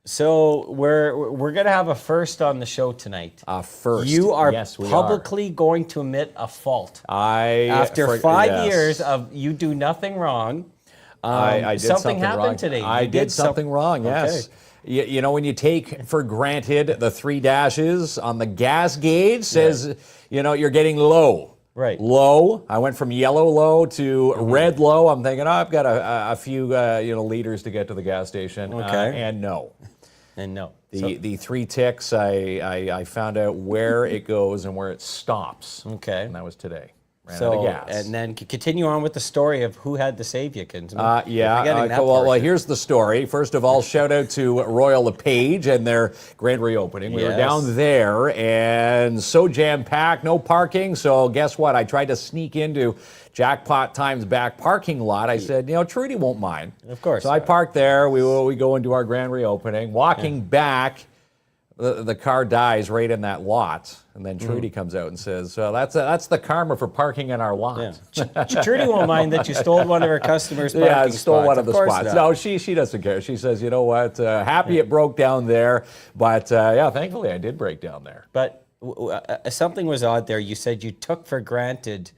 So we're gonna have a first on the show tonight. First. You are Yes, we publicly going to admit a fault. After 5 years of you do nothing wrong. I did something wrong. happened today. I did something wrong, yes. Okay. You know, when you take for granted the 3 dashes on the gas gauge says, you know, you're getting low. Right. Low. I went from yellow low to red low. I'm thinking, oh, I've got a few liters to get to the gas station. Okay. And no. And no. The 3 ticks, I found out where it goes and where it stops. Okay. And that was today. Ran out So, of gas. and then continue on with the story of who had to save you, Kinsman. Well, here's the story. First of all, shout out to Royal LePage and their grand reopening. We were down there and so jam-packed, no parking. So guess what? I tried to sneak into Jackpot Times back parking lot. I said, you know, Trudy won't mind. Of course. So I parked there. We go into our grand reopening. Walking back, the car dies right in that lot. And then Trudy comes out and says, that's the karma for parking in our lot. Yeah. Trudy won't mind that you stole one of her customers' parking spots. Yeah, stole one of the spots. Not. No, she doesn't care. She says, you know what, happy it broke down there. But thankfully I did break down there. But something was odd there. You said you took for granted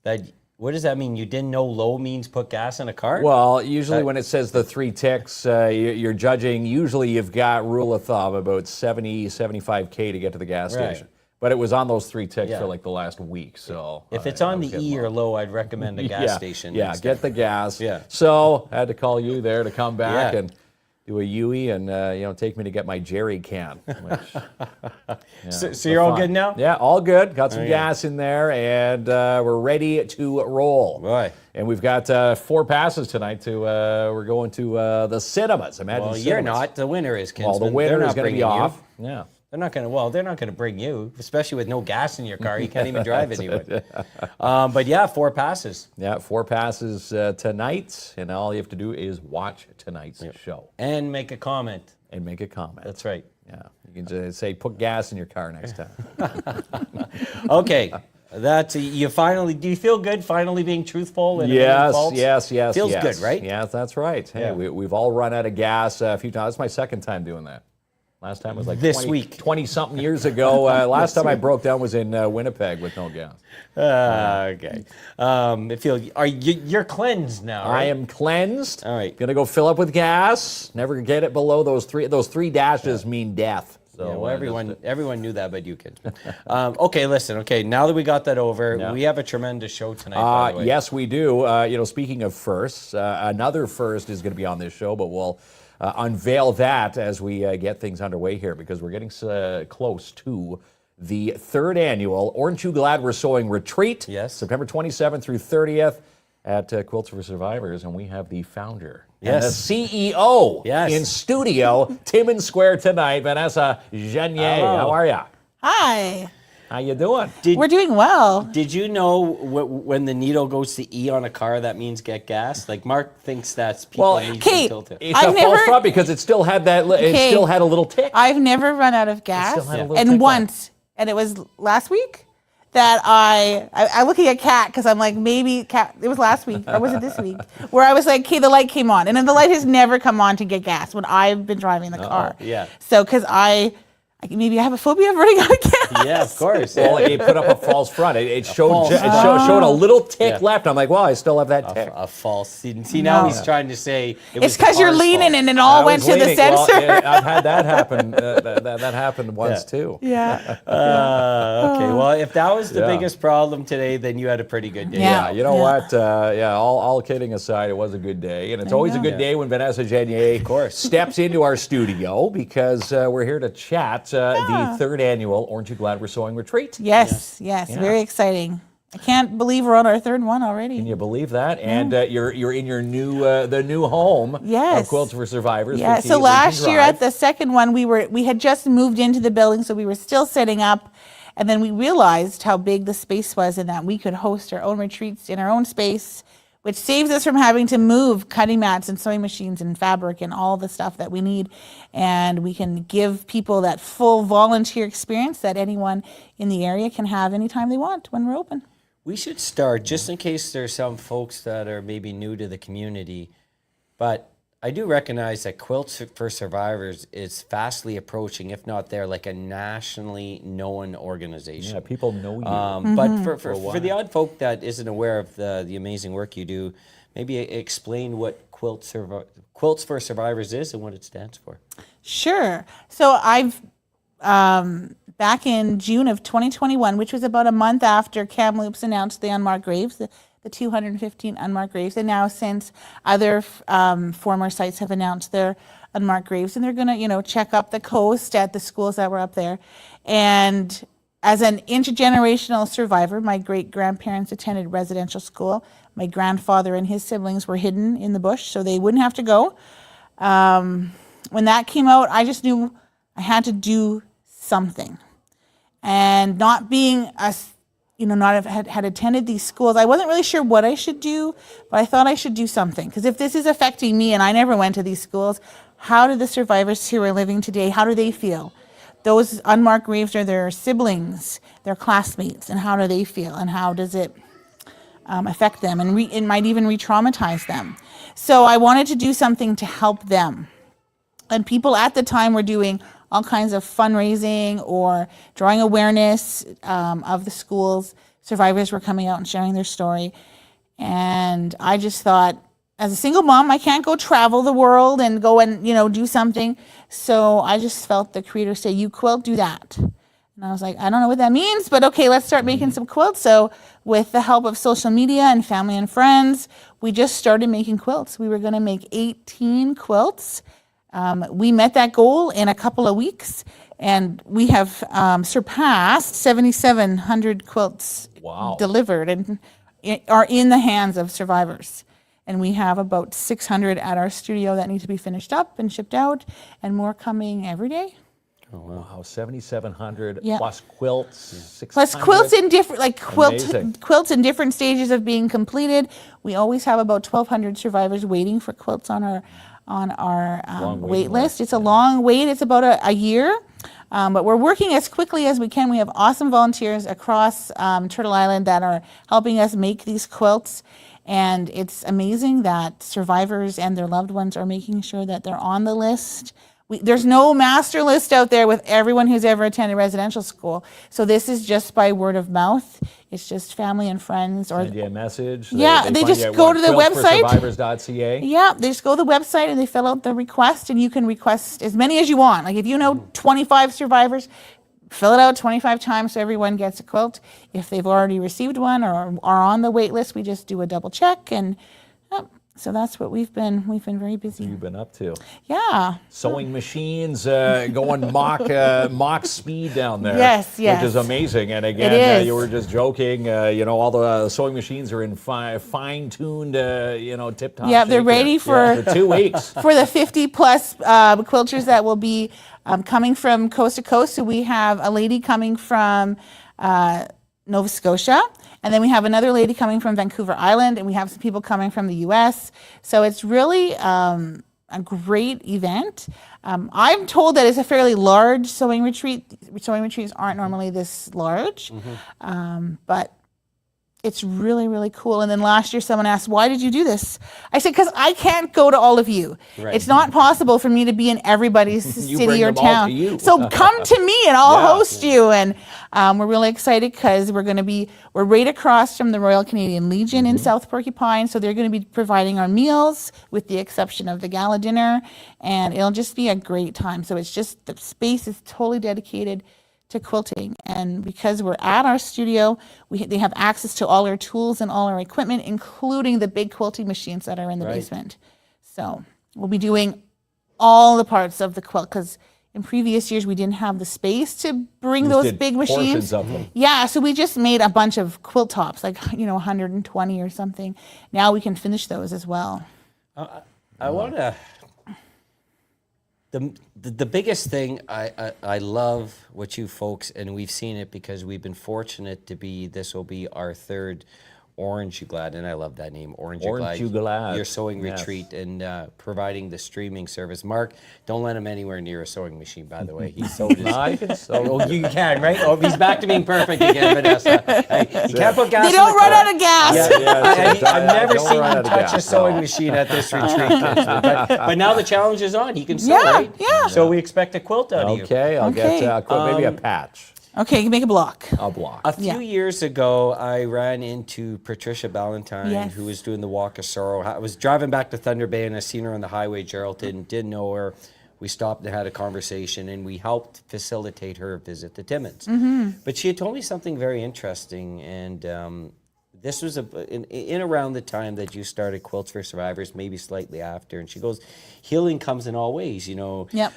that. What does that mean? You didn't know low means put gas in a car? Well, usually when it says the 3 ticks, you're judging, usually you've got rule of thumb about 70, 75K to get to the gas station. But it was on those 3 ticks for like the last week. So if it's on the E or low, I'd recommend a gas station. Yeah, instead. get the gas. Yeah. So I had to call you there to come back and do a Yui and take me to get my jerry can. Which, so you're all good now? Yeah, all good. Got some gas in there, and we're ready to roll. Right. And we've got 4 passes tonight to. We're going to the cinemas. Imagine. Well, cinemas. you're not. The winner is, Kinsman. Well, the winner is going to be off. Yeah. They're not going to. Well, they're not going to bring you, especially with no gas in your car. You can't even drive anywhere. But yeah, 4 passes. Yeah, 4 passes tonight, and all you have to do is watch tonight's show And make a comment. and make a comment. That's right. Yeah, you can just say put gas in your car next time. Okay. That's you finally. Do you feel good finally being truthful? And Yes. Feels good, right? Yes, that's right. Hey, we've all run out of gas a few times. That's my second time doing that. Last time was like This week. 20-something years ago. Last time I broke down was in Winnipeg with no gas. Okay. You're cleansed now, right? I am cleansed. All right. Gonna go fill up with gas. Never get it below those 3. Those 3 dashes mean death. So Yeah, well, everyone knew that but you, kids. Okay, listen. Okay, now that we got that over, we have a tremendous show tonight. By the way. Yes, we do. Speaking of firsts, another first is going to be on this show, but we'll unveil that as we get things underway here because we're getting close to the 3rd annual Aren't You Glad We're Sewing Retreat. Yes. September 27th through 30th at Quilts for Survivors, and we have the founder. And the CEO in studio, Timmins Square tonight, Vanessa Genier. Hello. How are you? Hi. How you doing? We're doing well. Did you know when the needle goes to E on a car, that means get gas? Like Mark thinks that's people need to tilt it. It's a false front because it still had that. It still had a little tick. I've never run out of gas, still had a little and tick once, and it was last week that I'm looking at Kat because I'm like maybe Kat. It was last week or was it this week where I was like, okay, the light came on, and then the light has never come on to get gas when I've been driving the car. Yeah. So because maybe I have a phobia of running out of gas. Yeah, of course. Well, it put up a false front. It showed a little tick left. I'm like, well, I still have that tick. A false. See, now he's trying to say it's because you're leaning and it all went to the sensor. Well, I've had that happen. That happened once too. Yeah. Okay. Well, if that was the biggest problem today, then you had a pretty good day. Yeah. You know what? All kidding aside, it was a good day, and it's always a good day when Vanessa Genier steps into our studio because we're here to chat the 3rd annual Aren't You Glad We're Sewing Retreat. Yes. Very exciting. I can't believe we're on our 3rd one already. Can you believe that? And you're in your new the new home of Quilts for Survivors. Yeah. So last year at the 2nd one, we had just moved into the building, so we were still setting up, and then we realized how big the space was and that we could host our own retreats in our own space, which saves us from having to move cutting mats and sewing machines and fabric and all the stuff that we need. And we can give people that full volunteer experience that anyone in the area can have anytime they want when we're open. We should start, just in case there's some folks that are maybe new to the community, but I do recognize that Quilts for Survivors is fastly approaching, if not there, like a nationally known organization. Yeah, people know you. But for the odd folk that isn't aware of the amazing work you do, maybe explain what Quilts for Survivors is and what it stands for. Sure. So I've back in June of 2021, which was about a month after Kamloops announced the unmarked graves, the 215 unmarked graves, and now since other former sites have announced their unmarked graves, and they're going to, check up the coast at the schools that were up there. And as an intergenerational survivor, my great-grandparents attended residential school. My grandfather and his siblings were hidden in the bush, so they wouldn't have to go. When that came out, I just knew I had to do something. And not being not had attended these schools, I wasn't really sure what I should do, but I thought I should do something. Because if this is affecting me and I never went to these schools, how do the survivors who are living today, how do they feel? Those unmarked graves are their siblings, their classmates, and how do they feel? And how does it affect them? And it might even re-traumatize them. So I wanted to do something to help them. And people at the time were doing all kinds of fundraising or drawing awareness of the schools. Survivors were coming out and sharing their story. And I just thought, as a single mom, I can't go travel the world and go and, do something. So I just felt the creator say, you quilt, do that. And I was like, I don't know what that means, but okay, let's start making some quilts. So with the help of social media and family and friends, we just started making quilts. We were going to make 18 quilts. We met that goal in a couple of weeks, and we have surpassed 7,700 quilts delivered and are in the hands of survivors. And we have about 600 at our studio that need to be finished up and shipped out, and more coming every day. Oh, wow, 7,700 Yeah. plus quilts, 600. Plus quilts in different, Amazing. quilts in different stages of being completed. We always have about 1,200 survivors waiting for quilts on our wait list. It's a long wait. It's about a year. But we're working as quickly as we can. We have awesome volunteers across Turtle Island that are helping us make these quilts. And it's amazing that survivors and their loved ones are making sure that they're on the list. There's no master list out there with everyone who's ever attended residential school. So this is just by word of mouth. It's just family and friends. Or Send you a message. Yeah, they find just you at go to the website. quiltsforsurvivors.ca. Yeah, they just go to the website and they fill out the request, and you can request as many as you want. Like if you know 25 survivors, fill it out 25 times so everyone gets a quilt. If they've already received one or are on the wait list, we just do a double check. And so that's what we've been very busy. You've been up to. Yeah. Sewing machines going mock speed down there. Yes. Which is amazing. And again, It is. you were just joking. All the sewing machines are in fine-tuned, tip-top Yeah, they're shape ready here. For 2 weeks. for the 50 plus quilters that will be coming from coast to coast. So we have a lady coming from Nova Scotia, and then we have another lady coming from Vancouver Island, and we have some people coming from the US. So it's really a great event. I'm told that it's a fairly large sewing retreat. Sewing retreats aren't normally this large, but it's really, really cool. And then last year someone asked, why did you do this? I said, because I can't go to all of you. Right. It's not possible for me to be in everybody's city bring or them all town. to you. So come to me and I'll Yeah. host you. And we're really excited because we're right across from the Royal Canadian Legion in South Porcupine. So they're going to be providing our meals with the exception of the gala dinner. And it'll just be a great time. So it's just, the space is totally dedicated to quilting, and because we're at our studio, they have access to all our tools and all our equipment, including the big quilting machines that are in the basement. So we'll be doing all the parts of the quilt, because in previous years we didn't have the space to bring Just those did big portions machines. of them. Yeah, so we just made a bunch of quilt tops, like 120 or something. Now we can finish those as well. I want to. The biggest thing, I love what you folks, and we've seen it because we've been fortunate to be, this will be our third Orange You Glad, and I love that name, Orange You Orange Glad. You Glad. Your sewing Yes. retreat and providing the streaming service. Mark, don't let him anywhere near a sewing machine, by the way. He's sewed his... I can sew. Oh, you can, right? Oh, he's back to being perfect again, Vanessa. Hey, you can't put gas They in don't the run car. out of gas. I've never don't seen run him out of touch a gas, sewing no. machine at this retreat. But now the challenge is on. He can sew, Yeah, right? yeah. So we expect a quilt out of you. Okay, I'll Okay. get maybe a patch, Okay, you make a block. a block. A few years ago, I ran into Patricia Ballantyne, Yes. who was doing the Walk of Sorrow. I was driving back to Thunder Bay, and I seen her on the highway, Geraldton. Didn't know her. We stopped and had a conversation, and we helped facilitate her visit to Timmins. But she had told me something very interesting, and this was in around the time that you started Quilts for Survivors, maybe slightly after. And she goes, healing comes in all ways, you know. Yep.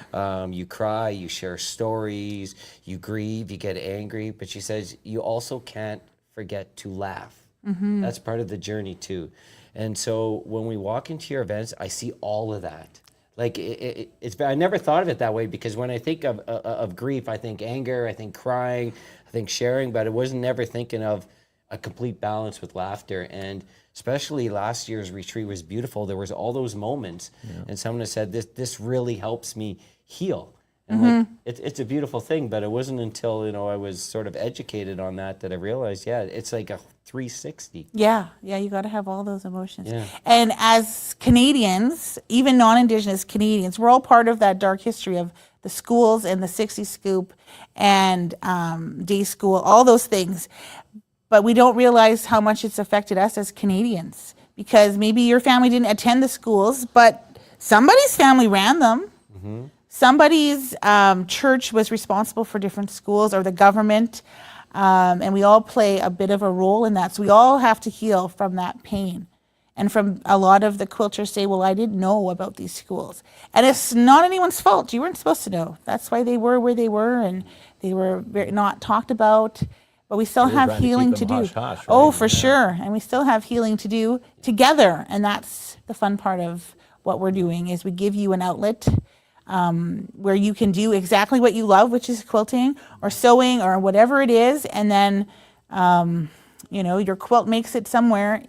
You cry, you share stories, you grieve, you get angry. But she says you also can't forget to laugh. That's part of the journey too. And so when we walk into your events, I see all of that. Like it's, I never thought of it that way, because when I think of grief, I think anger, I think crying, I think sharing, but I wasn't never thinking of a complete balance with laughter. And especially last year's retreat was beautiful. There was all those moments, and someone has said, this really helps me heal. And like, it's a beautiful thing, but it wasn't until, you know, I was sort of educated on that I realized, yeah, it's like a 360. Yeah, you got to have all those emotions. Yeah. And as Canadians, even non-Indigenous Canadians, we're all part of that dark history of the schools and the 60 Scoop and day school, all those things. But we don't realize how much it's affected us as Canadians, because maybe your family didn't attend the schools, but somebody's family ran them. Somebody's church was responsible for different schools, or the government, and we all play a bit of a role in that. So we all have to heal from that pain. And from a lot of the quilters say, well, I didn't know about these schools. And it's not anyone's fault. You weren't supposed to know. That's why they were where they were, and they were not talked about. But we still have trying to healing keep to them do. hush-hush, right? Oh, for sure. And we still have healing to do together. And that's the fun part of what we're doing, is we give you an outlet where you can do exactly what you love, which is quilting or sewing or whatever it is. And then, you know, your quilt makes it somewhere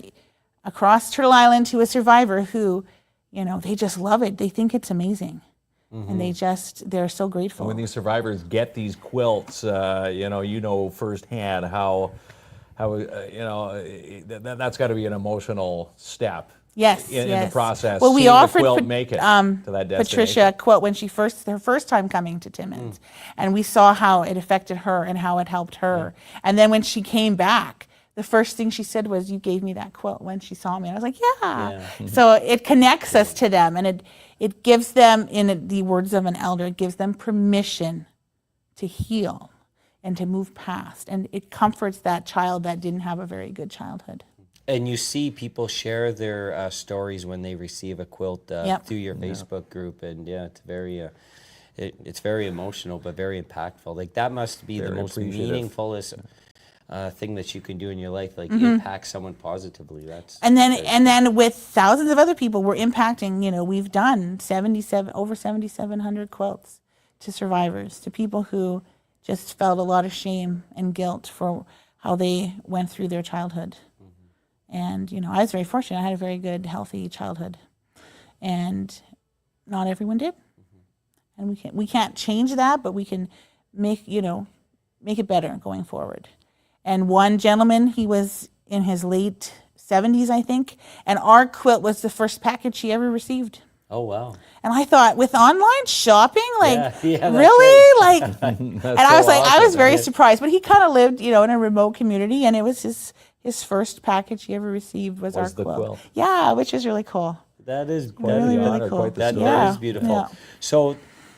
across Turtle Island to a survivor who, you know, they just love it. They think it's amazing. And they're so grateful. When these survivors get these quilts, you know firsthand how that's got to be an emotional step. Yes, in yes. the process. Well, we seeing offered the quilt make it to that destination. Patricia a quilt when her first time coming to Timmins, and we saw how it affected her and how it helped her. And then when she came back, the first thing she said was, "You gave me that quilt," when she saw me. I was like, "Yeah." So it connects us to them, and it gives them, in the words of an elder, it gives them permission to heal and to move past, and it comforts that child that didn't have a very good childhood. And you see people share their stories when they receive a quilt through your Facebook group, and it's very, it's very emotional, but very impactful. Like that must be the most meaningfulest thing that you can do in your life. Like impact someone positively. And then with thousands of other people, we're impacting. You know, we've done over 7,700 quilts to survivors, to people who just felt a lot of shame and guilt for how they went through their childhood. And, you know, I was very fortunate. I had a very good, healthy childhood. And not everyone did. And we can't change that, but we can make it better going forward. And one gentleman, he was in his late 70s, I think, and our quilt was the first package he ever received. Oh, wow. And I thought, with online shopping, like, yeah, really? Like, and I was awesome. I was very surprised. But he kind of lived, you know, in a remote community, and it was his first package he ever received was our the quilt. Yeah, which is really cool. That is Really, really honor, cool. quite the that story. is beautiful. Yeah. So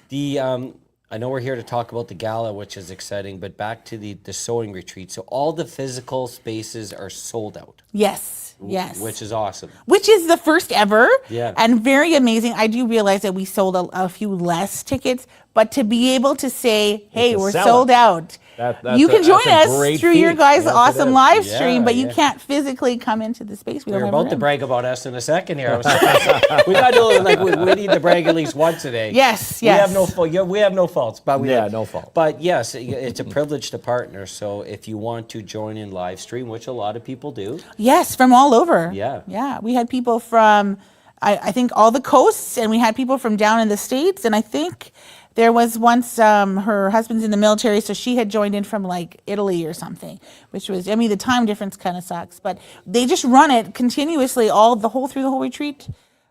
the I know we're here to talk about the gala, which is exciting, but back to the sewing retreat. So all the physical spaces are sold out. Yes. Which is awesome. Which is the first ever. Yeah. And very amazing. I do realize that we sold a few less tickets, but to be able to say, hey, can we're sell sold it. out. That's You can join that's a us great through your feat. guys' Yes, it awesome is. live Yeah, stream, but you yeah. can't physically come into the space. We We're don't have about to room. brag about us in a second here. I was we got to like we need to brag at least once a day. Yes, We have yes. no fault. Yeah, we have no faults, but we Yeah, no fault. But yes, it's a privilege to partner. So if you want to join in live stream, which a lot of people do, Yes, from all over. Yeah. Yeah. We had people from, I think, all the coasts, and we had people from down in the States. And I think there was once her husband's in the military, so she had joined in from like Italy or something, which was, I mean, the time difference kind of sucks, but they just run it continuously through the whole retreat.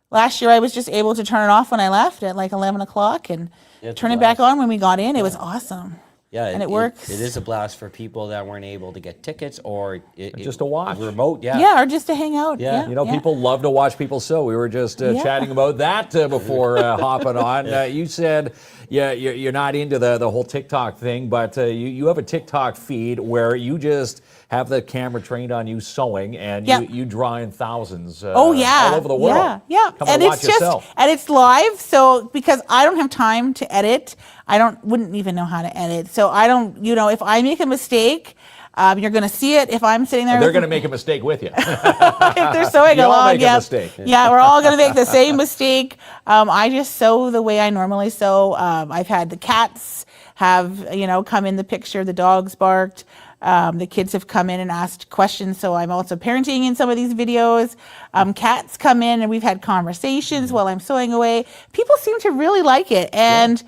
Last year, I was just able to turn it off when I left at like 11 o'clock and It's turn a it back blast. on when we got in. It was awesome. yeah, And it works. It is a blast for people that weren't able to get tickets or Just to watch. remote. Yeah. Yeah, or just to hang out. Yeah. Yeah. You know, yeah. people love to watch people sew. We were just chatting about that before hopping on. You said you're not into the whole TikTok thing, but you have a TikTok feed where you just have the camera trained on you sewing, and Yeah. you draw in thousands Oh yeah, all over the world. Yeah, yeah. Come and and watch it's just yourself. and it's live, so because I don't have time to edit, wouldn't even know how to edit. So I don't, if I make a mistake, you're going to see it. If I'm sitting there, They're going to make a mistake with you. if they're sewing You all along, make a yeah, mistake. yeah, we're all going to make the same mistake. I just sew the way I normally sew. I've had the cats have come in the picture. The dogs barked. The kids have come in and asked questions, so I'm also parenting in some of these videos. Cats come in and we've had conversations while I'm sewing away. People seem to really like it, and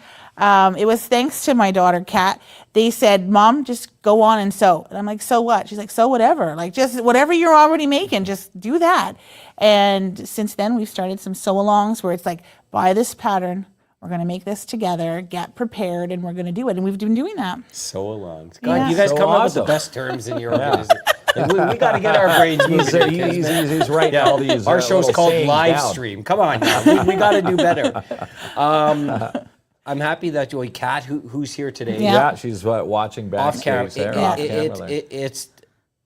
it was thanks to my daughter, Kat. They said, Mom, just go on and sew. And I'm like, so what? She's like, so whatever. Like, just whatever you're already making, just do that. And since then, we've started some sew-alongs where it's like, buy this pattern. We're going to make this together, get prepared, and we're going to do it. And we've been doing that. So along. God, Yeah. you guys So come up with the awesome. best terms in your organization. Like, we got to get our brains moving. He's writing all these. Our show's little called sayings Live down. Stream. Come on now. We got to do better. I'm happy that Kat, who's here today, Yeah. Yeah, she's watching off camera. backstage there. Off camera there.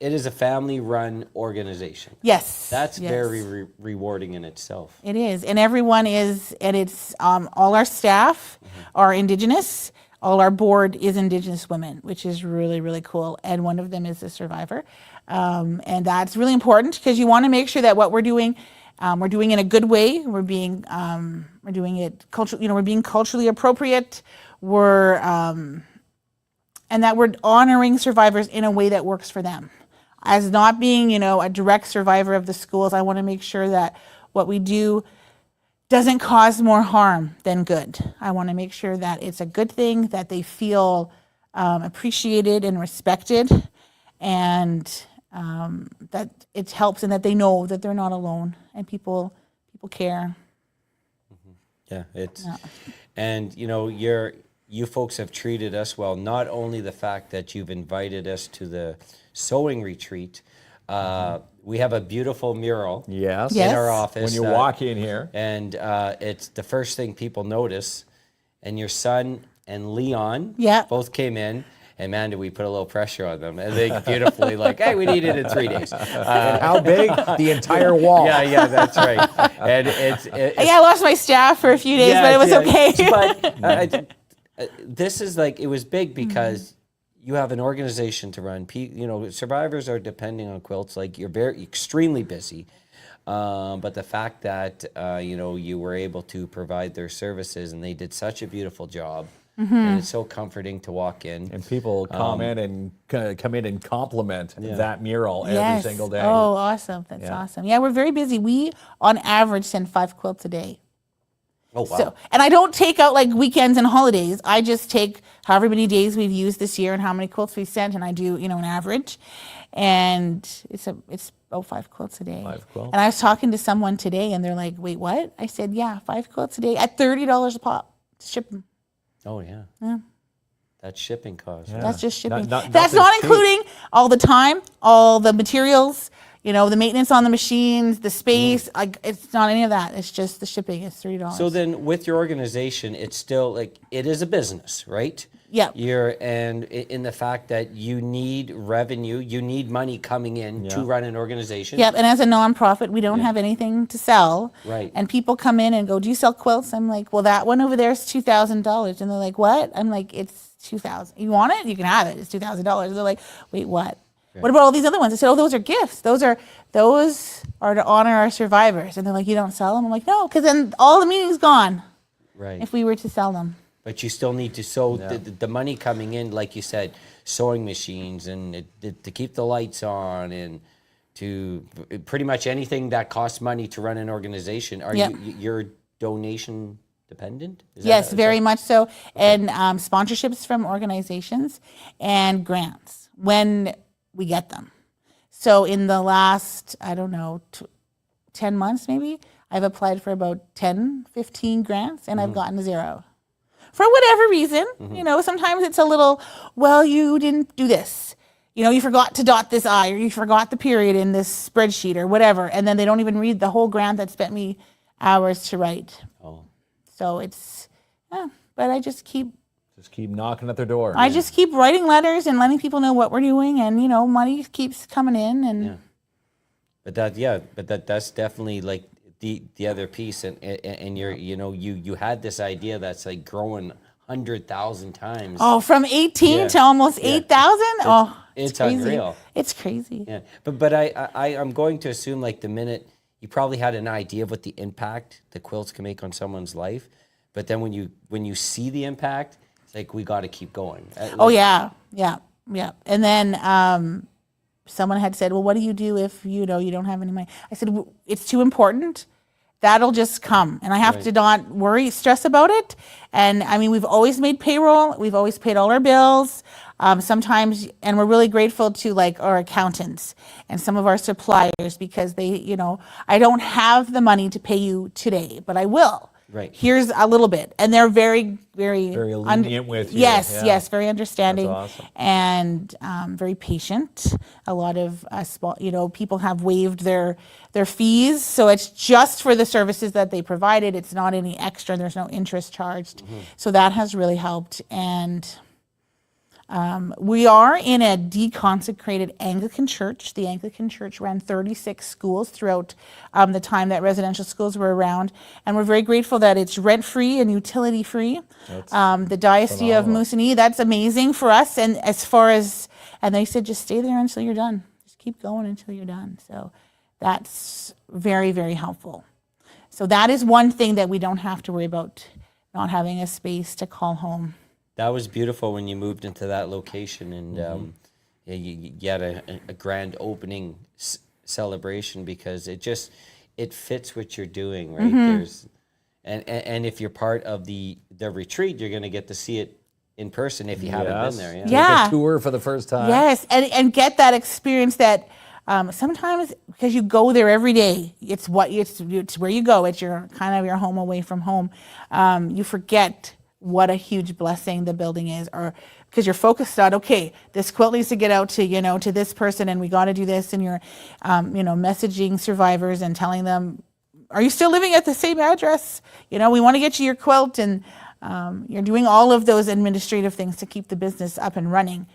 It is a family-run organization. Yes. That's yes. very rewarding in itself. It is, and everyone is, and it's all our staff are Indigenous. All our board is Indigenous women, which is really, really cool. And one of them is a survivor, and that's really important because you want to make sure that what we're doing in a good way. We're doing it culturally. We're being culturally appropriate. And that we're honoring survivors in a way that works for them. As not being, a direct survivor of the schools, I want to make sure that what we do doesn't cause more harm than good. I want to make sure that it's a good thing, that they feel appreciated and respected, and that it helps, and that they know that they're not alone, and people care. Yeah, and you folks have treated us well. Not only the fact that you've invited us to the sewing retreat, we have a beautiful mural Yes. Yes. in our office. When you walk in here. and it's the first thing people notice. And your son and Leon Yeah. both came in. And man, did we put a little pressure on them. And they beautifully hey, we need it in 3 days. How big? The entire wall. Yeah, that's right. And it's Yeah, I lost my staff for a few days, but it was okay. But this is it was big because you have an organization to run. Survivors are depending on Quilts. You're extremely busy. But the fact that, you were able to provide their services and they did such a beautiful job. And it's so comforting to walk in. And people comment and come in and compliment that mural every Yes. single day. Oh, awesome. That's awesome. Yeah, we're very busy. We, on average, send 5 quilts a day. Oh, wow. So, and I don't take out weekends and holidays. I just take however many days we've used this year and how many quilts we sent, and I do, an average. And it's about 5 quilts a day. 5 quilts. And I was talking to someone today, and they're like, "Wait, what?" I said, "Yeah, 5 quilts a day at $30 a pop to ship them." Oh, yeah. That's shipping cost. Yeah. That's just shipping. Not- That's nothing's not cheap. including all the time, all the materials, the maintenance on the machines, the space. It's not any of that. It's just the shipping. It's $3. So then with your organization, it's still it is a business, right? Yep. And in the fact that you need revenue, you need money coming in to run an organization. Yep, and as a nonprofit, we don't have anything to sell. Right. And people come in and go, "Do you sell quilts?" I'm like, "Well, that one over there is $2,000." And they're like, "What?" I'm like, "It's $2,000. You want it? You can have it. It's $2,000." They're like, "Wait, what? What about all these other ones?" I said, "Oh, those are gifts. Those are to honor our survivors." And they're like, "You don't sell them?" I'm like, "No, because then all the meaning's gone Right. if we were to sell them." But you still need to sew the money coming in, like you said, sewing machines and to keep the lights on and to pretty much anything that costs money to run an organization. Are you're donation dependent? Yes, very much so. And sponsorships from organizations and grants when we get them. So in the last, I don't know, 10 months maybe, I've applied for about 10, 15 grants and I've gotten 0. For whatever reason, sometimes it's a little, well, you didn't do this. You forgot to dot this I, or you forgot the period in this spreadsheet or whatever. And then they don't even read the whole grant that spent me hours to write. Oh. So it's, but I just keep knocking at their door. I just keep writing letters and letting people know what we're doing, and money keeps coming in, and But that's definitely like the other piece, and you're you had this idea that's like growing 100,000 times. Oh, from 18 to almost 8,000. It's crazy. unreal. It's crazy. Yeah, but I'm going to assume like the minute you probably had an idea of what the impact the quilts can make on someone's life, but then when you see the impact, it's like we got to keep going. Yeah. And then someone had said, "Well, what do you do if you don't have any money?" I said, "It's too important. That'll just come, and I have to not stress about it." And I mean, we've always made payroll. We've always paid all our bills. Sometimes, and we're really grateful to like our accountants and some of our suppliers because they, I don't have the money to pay you today, but I will. Right. Here's a little bit, and they're very, very lenient with you. Yes, very understanding. That's awesome. And very patient. A lot of people have waived their fees, so it's just for the services that they provided. It's not any extra. There's no interest charged, so that has really helped. And we are in a deconsecrated Anglican church. The Anglican church ran 36 schools throughout the time that residential schools were around. And we're very grateful that it's rent-free and utility-free. The Diocese of Moosonee, that's amazing for us. And and they said, just stay there until you're done. Just keep going until you're done. So that's very, very helpful. So that is one thing that we don't have to worry about, not having a space to call home. That was beautiful when you moved into that location, and you had a grand opening celebration because it fits what you're doing, right? There's and if you're part of the retreat, you're going to get to see it in person if you haven't been there. Yeah. Take a tour for the first time. Yes, and get that experience that sometimes because you go there every day, it's where you go. It's your kind of your home away from home. You forget what a huge blessing the building is, or because you're focused on, okay, this quilt needs to get out to, to this person, and we got to do this, and you're, messaging survivors and telling them, are you still living at the same address? We want to get you your quilt, and you're doing all of those administrative things to keep the business up and running,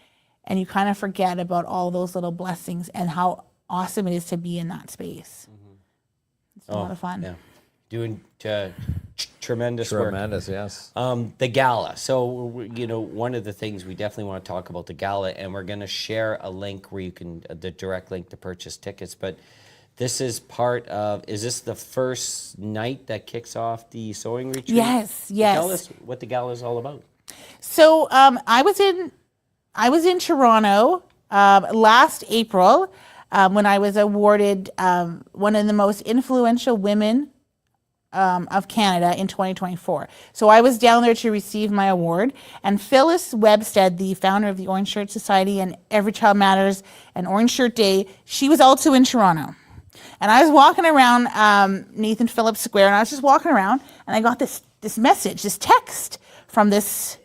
and you kind of forget about all those little blessings and how awesome it is to be in that space. It's a lot of fun. Yeah. Doing tremendous work. Tremendous, yes. The gala. So, one of the things we definitely want to talk about the gala, and we're going to share a link where you can, the direct link to purchase tickets. But this is is this the first night that kicks off the sewing retreat? Yes. Tell us what the gala is all about. So, I was in Toronto last April when I was awarded one of the most influential women of Canada in 2024. So I was down there to receive my award, and Phyllis Webstead, the founder of the Orange Shirt Society and Every Child Matters and Orange Shirt Day, she was also in Toronto. And I was walking around Nathan Phillips Square, and I was just walking around, and I got this message, this text from this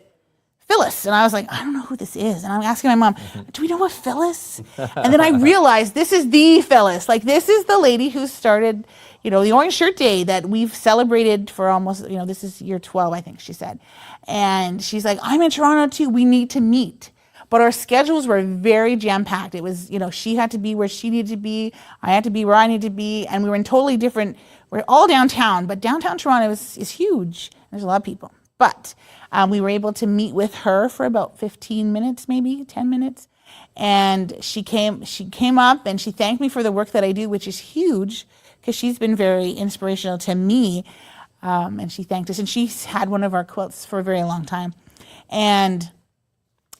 Phyllis. And I was like, I don't know who this is. And I'm asking my mom, do we know what Phyllis? And then I realized this is the Phyllis. Like, this is the lady who started, you know, the Orange Shirt Day that we've celebrated for almost, you know, this is year 12, I think she said. And she's like, I'm in Toronto too. We need to meet. But our schedules were very jam-packed. It was, you know, she had to be where she needed to be. I had to be where I needed to be. And we were in totally different, we're all downtown. But downtown Toronto is huge. There's a lot of people. But we were able to meet with her for about 15 minutes, maybe 10 minutes. And she came up and she thanked me for the work that I do, which is huge because she's been very inspirational to me. And she thanked us. And she's had one of our quilts for a very long time. And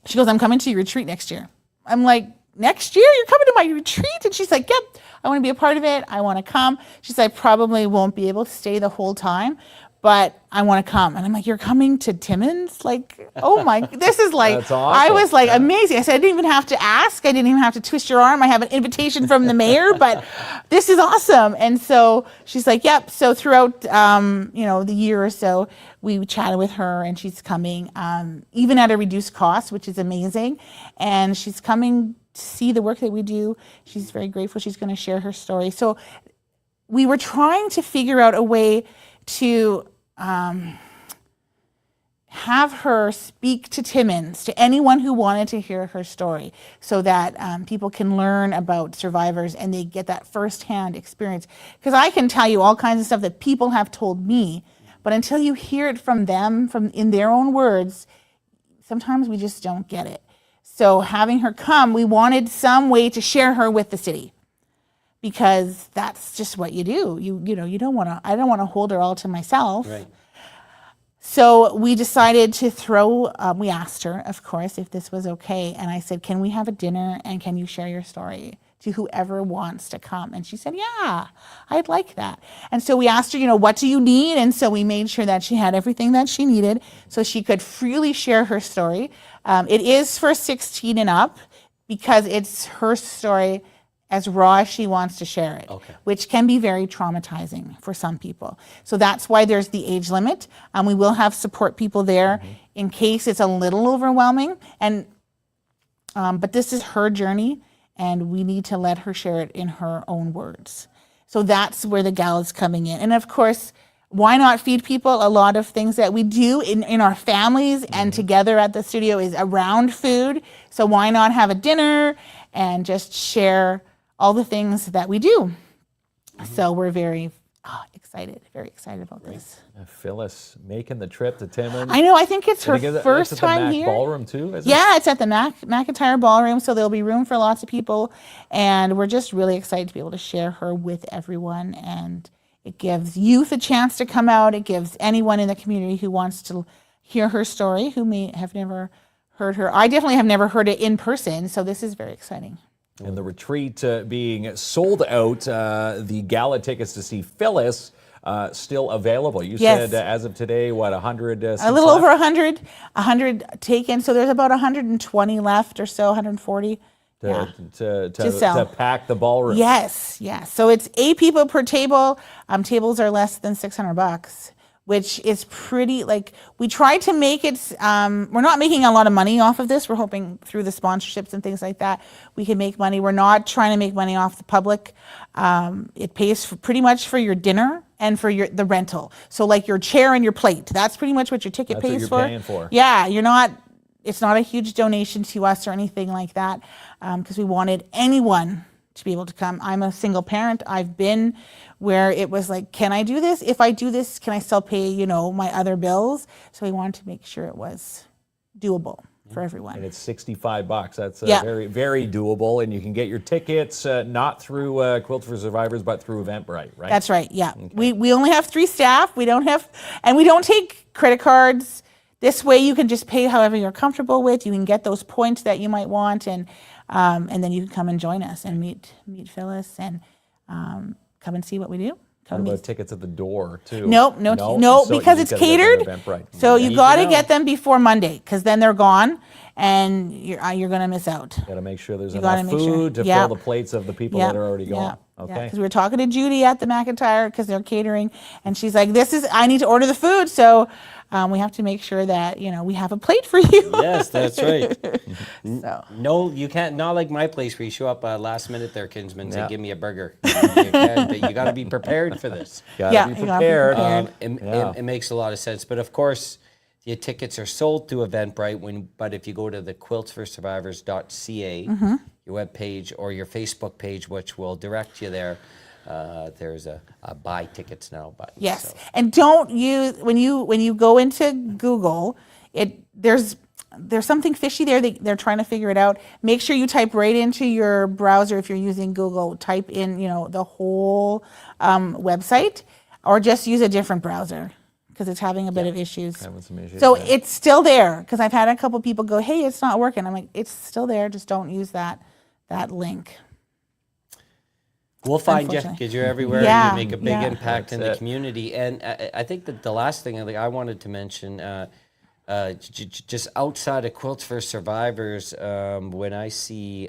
she goes, I'm coming to your retreat next year. I'm like, next year? You're coming to my retreat? And she's like, yep, I want to be a part of it. I want to come. She said, I probably won't be able to stay the whole time, but I want to come. And I'm like, you're coming to Timmins? Like, oh my, this is like, That's awesome. I was like, amazing. I said, I didn't even have to ask. I didn't even have to twist your arm. I have an invitation from the mayor, but this is awesome. And so she's like, yep. So throughout, you know, the year or so, we chatted with her and she's coming, even at a reduced cost, which is amazing. And she's coming to see the work that we do. She's very grateful. She's going to share her story. So we were trying to figure out a way to have her speak to Timmins, to anyone who wanted to hear her story, so that people can learn about survivors and they get that firsthand experience. Because I can tell you all kinds of stuff that people have told me, but until you hear it from them, from in their own words, sometimes we just don't get it. So having her come, we wanted some way to share her with the city, because that's just what you do. You know, you don't want to. I don't want to hold her all to myself. Right. So we decided to throw. We asked her, of course, if this was okay, and I said, "Can we have a dinner and can you share your story to whoever wants to come?" And she said, "Yeah, I'd like that." And so we asked her, you know, what do you need? And so we made sure that she had everything that she needed so she could freely share her story. It is for 16 and up because it's her story as raw as she wants to share it, which can be very traumatizing for some people. So that's why there's the age limit. We will have support people there in case it's a little overwhelming. And but this is her journey, and we need to let her share it in her own words. So that's where the gal is coming in. And of course, why not feed people? A lot of things that we do in our families and together at the studio is around food. So why not have a dinner and just share all the things that we do? So we're very excited about this. Phyllis making the trip to Timmins. I know, I think it's her first that's at time the Mac here. Ballroom too, isn't it? Yeah, it's at the McIntyre Ballroom, so there'll be room for lots of people. And we're just really excited to be able to share her with everyone. And it gives youth a chance to come out. It gives anyone in the community who wants to hear her story, who may have never heard her. I definitely have never heard it in person, so this is very exciting. And the retreat being sold out, the gala tickets to see Phyllis still available. You said as of today, what, 100? A little over 100 taken. So there's about 120 left or so, 140. To pack the ballroom. Yes. So it's 8 people per table. Tables are less than $600. Which is pretty, like, we tried to make it, we're not making a lot of money off of this. We're hoping through the sponsorships and things like that, we can make money. We're not trying to make money off the public. It pays for pretty much for your dinner and for the rental. So like your chair and your plate, that's pretty much what your ticket pays for. That's what you're paying for. Yeah, it's not a huge donation to us or anything like that, because we wanted anyone to be able to come. I'm a single parent. I've been where it was like, can I do this? If I do this, can I still pay, my other bills? So we wanted to make sure it was doable for everyone. And it's $65. That's very, very doable. And you can get your tickets not through Quilts for Survivors, but through Eventbrite, right? That's right. Yeah. Okay. We only have 3 staff. We don't take credit cards. This way you can just pay however you're comfortable with. You can get those points that you might want, and then you can come and join us and meet Phyllis and come and see what we do. What about tickets at the door too? No, so because it's catered. So you got to get them before Monday, because then they're gone, and you're going to miss out. Got to make sure there's enough food to fill the plates of the people that are already gone. Okay. Because we were talking to Judy at the McIntyre, because they're catering, and she's like, I need to order the food. So we have to make sure that, we have a plate for you. Yes, that's right. So. No, you can't. Not like my place where you show up last minute there, Kinsman, and say, give me a burger. You can, but you got to be prepared for this. Gotta be prepared. It makes a lot of sense. But of course, the tickets are sold through Eventbrite. But if you go to the quiltsforsurvivors.ca, your webpage or your Facebook page, which will direct you there, there's a buy tickets now button. Yes, so. and don't use when you go into Google, there's something fishy there. They're trying to figure it out. Make sure you type right into your browser if you're using Google. Type in the whole website, or just use a different browser because it's having a bit of issues. Having some issues. So it's still there because I've had a couple people go, "Hey, it's not working." I'm like, "It's still there. Just don't use that link." We'll find you because you're everywhere. Yeah, and you make a big impact That's in the it. community. And I think that the last thing I wanted to mention, just outside of Quilts for Survivors, when I see,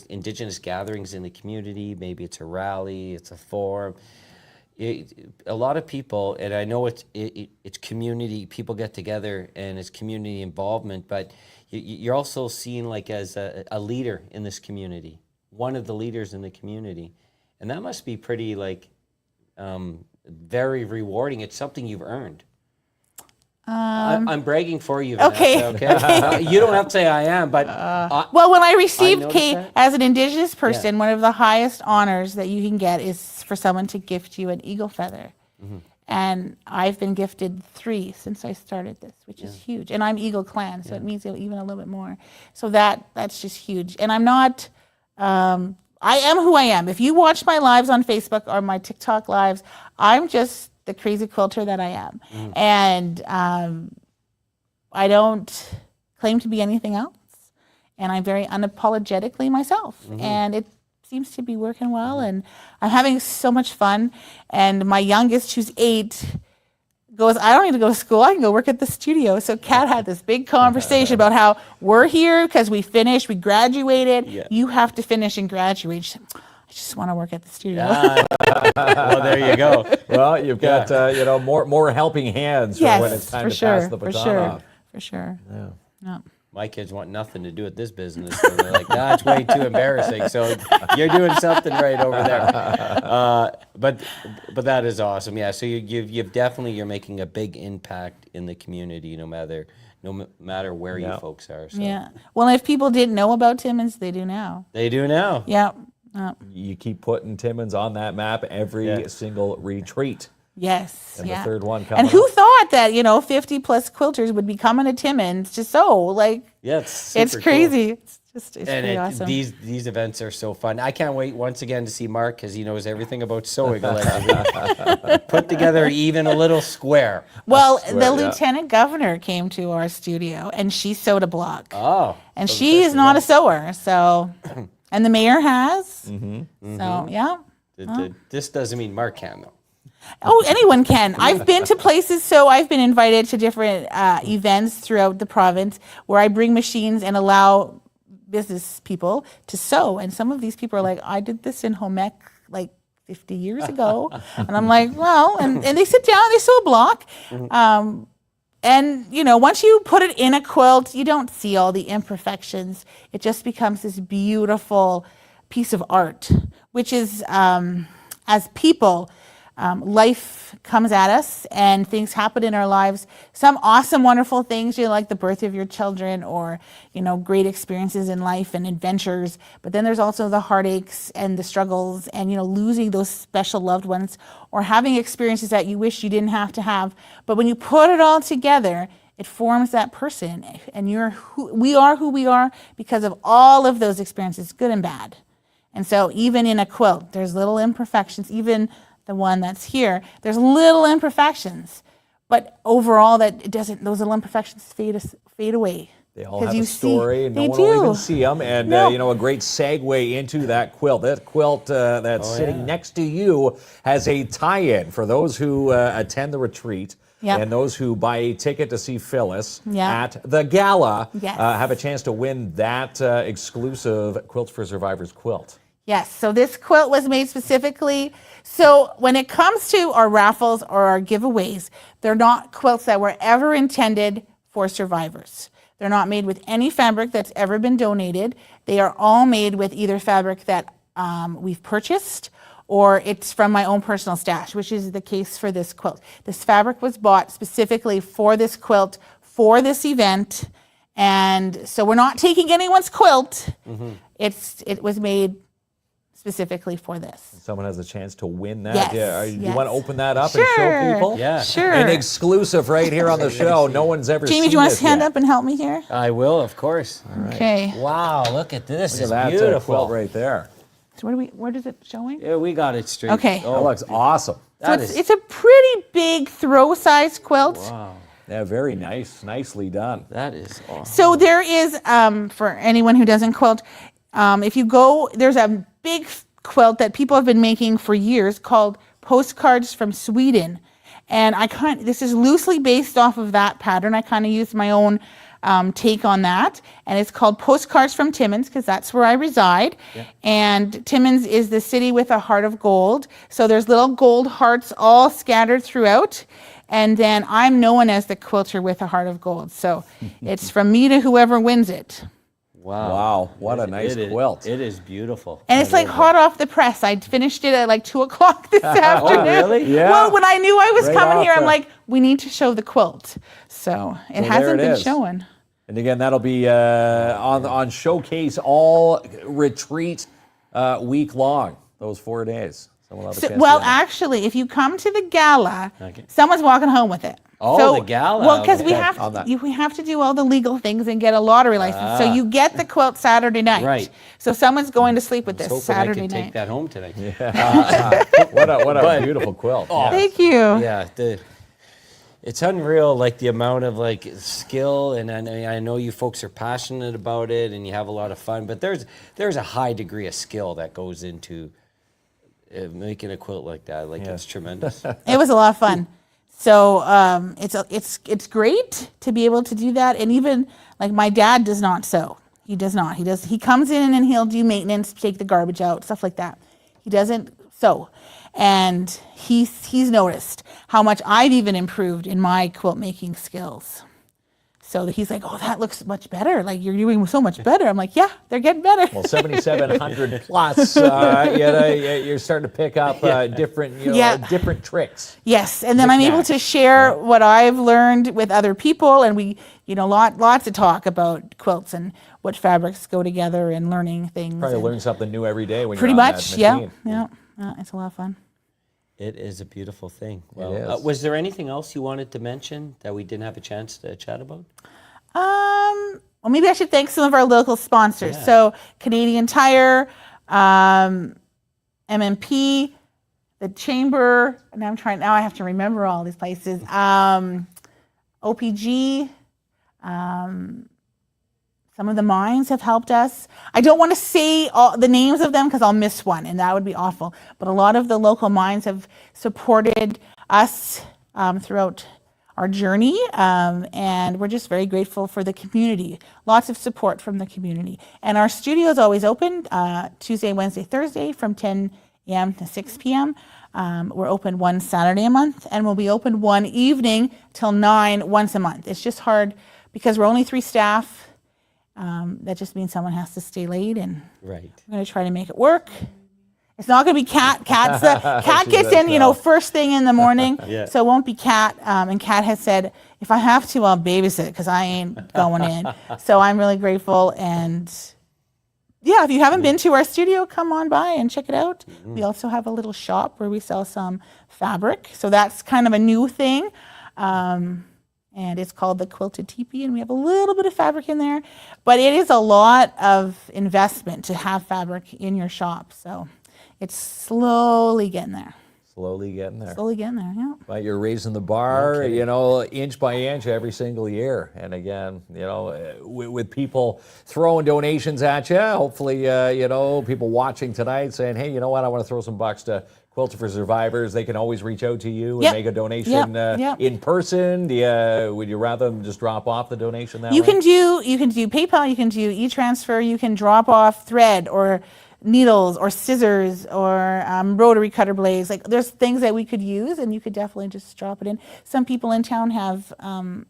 indigenous gatherings in the community, maybe it's a rally, it's a forum. A lot of people, and I know it's community. People get together and it's community involvement, but you're also seen like as a leader in this community, one of the leaders in the community, and that must be pretty very rewarding. It's something you've earned. I'm bragging for you, Vanessa, Okay. okay? You don't have to say I am, but Well, when I received noticed Kate that. as an Indigenous person, one of the highest honors that you can get is for someone to gift you an eagle feather. And I've been gifted 3 since I started this, which is huge. And I'm Eagle Clan, so it means even a little bit more. So that's just huge. And I'm not, I am who I am. If you watch my lives on Facebook or my TikTok lives, I'm just the crazy quilter that I am. And I don't claim to be anything else. And I'm very unapologetically myself. And it seems to be working well. And I'm having so much fun. And my youngest, who's 8, goes, I don't need to go to school. I can go work at the studio. So Kat had this big conversation about how we're here because we finished, we graduated. Yeah. You have to finish and graduate. She said, I just want to work at the studio. well, there you go. Well, you've got more helping hands for when it's time to pass the baton off. For sure. Yeah. My kids want nothing to do with this business. So they're like, nah, it's way too embarrassing. So you're doing something right over there. But that is awesome. Yeah. So you've definitely, you're making a big impact in the community, no matter where you folks are. So. Yeah. Well, if people didn't know about Timmins, they do now. They do now. Yeah. You keep putting Timmins on that map every single retreat. Yes. And yeah. the third one coming And who up. thought that 50 plus quilters would be coming to Timmins to sew? It's it's super crazy. It's and pretty awesome. These events are so fun. I can't wait once again to see Mark because he knows everything about sewing. Allegedly. Put together even a little square. Well, the lieutenant governor came to our studio and she sewed a block. Oh. And she is not a sewer, so and the mayor has. So yeah. This doesn't mean Mark can though. Oh, anyone can. I've been to places, so I've been invited to different events throughout the province where I bring machines and allow business people to sew. And some of these people are like, I did this in home ec 50 years ago. And I'm like, well, and they sit down, they sew a block. And, once you put it in a quilt, you don't see all the imperfections. It just becomes this beautiful piece of art, which is, as people, life comes at us and things happen in our lives. Some awesome, wonderful things, like the birth of your children or, great experiences in life and adventures. But then there's also the heartaches and the struggles and, losing those special loved ones or having experiences that you wish you didn't have to have. But when you put it all together, it forms that person. And we are who we are because of all of those experiences, good and bad. And so even in a quilt, there's little imperfections, even the one that's here, there's little imperfections, but overall those little imperfections fade away. They all have a story, and no one will even see them. And, a great segue into that quilt. That quilt that's sitting next to you has a tie-in for those who attend the retreat. And those who buy a ticket to see Phyllis at the gala have a chance to win that exclusive Quilts for Survivors quilt. Yes, so this quilt was made specifically. So when it comes to our raffles or our giveaways, they're not quilts that were ever intended for survivors. They're not made with any fabric that's ever been donated. They are all made with either fabric that we've purchased or it's from my own personal stash, which is the case for this quilt. This fabric was bought specifically for this quilt, for this event. And so we're not taking anyone's quilt. It was made specifically for this. Someone has a chance to win that. Yes, Yeah. You yes. want to open that up and show people? Yeah. Sure. An exclusive right here on the show. No one's ever Jamie, seen do you want this to stand yet. up and help me here? I will, of course. Okay. Wow, look at this. Look It's at that beautiful. quilt right there. So where does it showing? Yeah, we got it straight. Okay. That Oh, looks awesome. So that it's, is- it's a pretty big throw size quilt. wow. Yeah, very nice. Nicely done. That is awesome. So there is, for anyone who doesn't quilt, if you go, there's a big quilt that people have been making for years called Postcards from Sweden. And this is loosely based off of that pattern. I kind of used my own take on that. And it's called Postcards from Timmins because that's where I reside. Yeah. And Timmins is the city with a heart of gold. So there's little gold hearts all scattered throughout. And then I'm known as the quilter with a heart of gold. So it's from me to whoever wins it. Wow. Wow, what a nice quilt. It is beautiful. And it's like hot off the press. I finished it at like 2:00 this afternoon. really? Yeah. Well, when I knew I was Right coming off here, I'm the- like, we need to show the quilt. So it hasn't there it been is. shown. And again, that'll be on Showcase all retreat week long, those 4 days. So we'll have a chance to Well, win it. actually, if you come to the gala, Okay. someone's walking home with it. Oh, the gala. Well, because we Okay. have On that. we have to do all the legal things and get a lottery license. So you get the quilt Saturday night. Right. So someone's going to sleep with this Hoping Saturday I can night. take that home tonight. What a beautiful quilt. Yeah. Thank you. Yeah, it's unreal, like the amount of like skill, and I know you folks are passionate about it, and you have a lot of fun. But there's a high degree of skill that goes into making a quilt like that. Like it's tremendous. It was a lot of fun. So it's great to be able to do that. And even like my dad does not sew. He does not. He comes in and he'll do maintenance, take the garbage out, stuff like that. He doesn't sew. And he's noticed how much I've even improved in my quilt making skills. So he's like, oh, that looks much better. Like, you're doing so much better. I'm like, yeah, they're getting better. Well, 7,700 plus, you're starting to pick up different, different tricks. Yes, and then I'm able to share what I've learned with other people, and we, lots of talk about quilts and what fabrics go together and learning things. Probably and learn something new every day when pretty you're on much, that yeah, machine. yeah, it's a lot of fun. It is a beautiful thing. is. Was there anything else you wanted to mention that we didn't have a chance to chat about? Well, maybe I should thank some of our local sponsors. Yeah. So Canadian Tire, MMP, the Chamber. Now I have to remember all these places. OPG. Some of the mines have helped us. I don't want to say all the names of them because I'll miss one, and that would be awful. But a lot of the local mines have supported us throughout our journey, and we're just very grateful for the community. Lots of support from the community. And our studio is always open Tuesday, Wednesday, Thursday from 10 a.m. to 6 p.m. We're open one Saturday a month, and we'll be open one evening till 9 once a month. It's just hard because we're only 3 staff. That just means someone has to stay late, and Right. we're going to try to make it work. It's not going to be Kat. Kat gets in, first thing in the morning. Yeah. So it won't be Kat. And Kat has said, if I have to, I'll babysit because I ain't going in. So I'm really grateful. And yeah, if you haven't been to our studio, come on by and check it out. We also have a little shop where we sell some fabric. So that's kind of a new thing. And it's called the Quilted Teepee, and we have a little bit of fabric in there. But it is a lot of investment to have fabric in your shop. So it's slowly getting there. Slowly getting there. Slowly getting there, yeah. But you're raising the bar, inch by inch every single year. And again, with people throwing donations at you, hopefully, people watching tonight saying, hey, you know what, I want to throw some bucks to Quilts for Survivors, they can always reach out to you and Yep. make a donation Yep. in person. Would you rather them just drop off the donation that You way? can do PayPal, you can do e-transfer, you can drop off thread or needles or scissors or rotary cutter blades. Like there's things that we could use, and you could definitely just drop it in. Some people in town have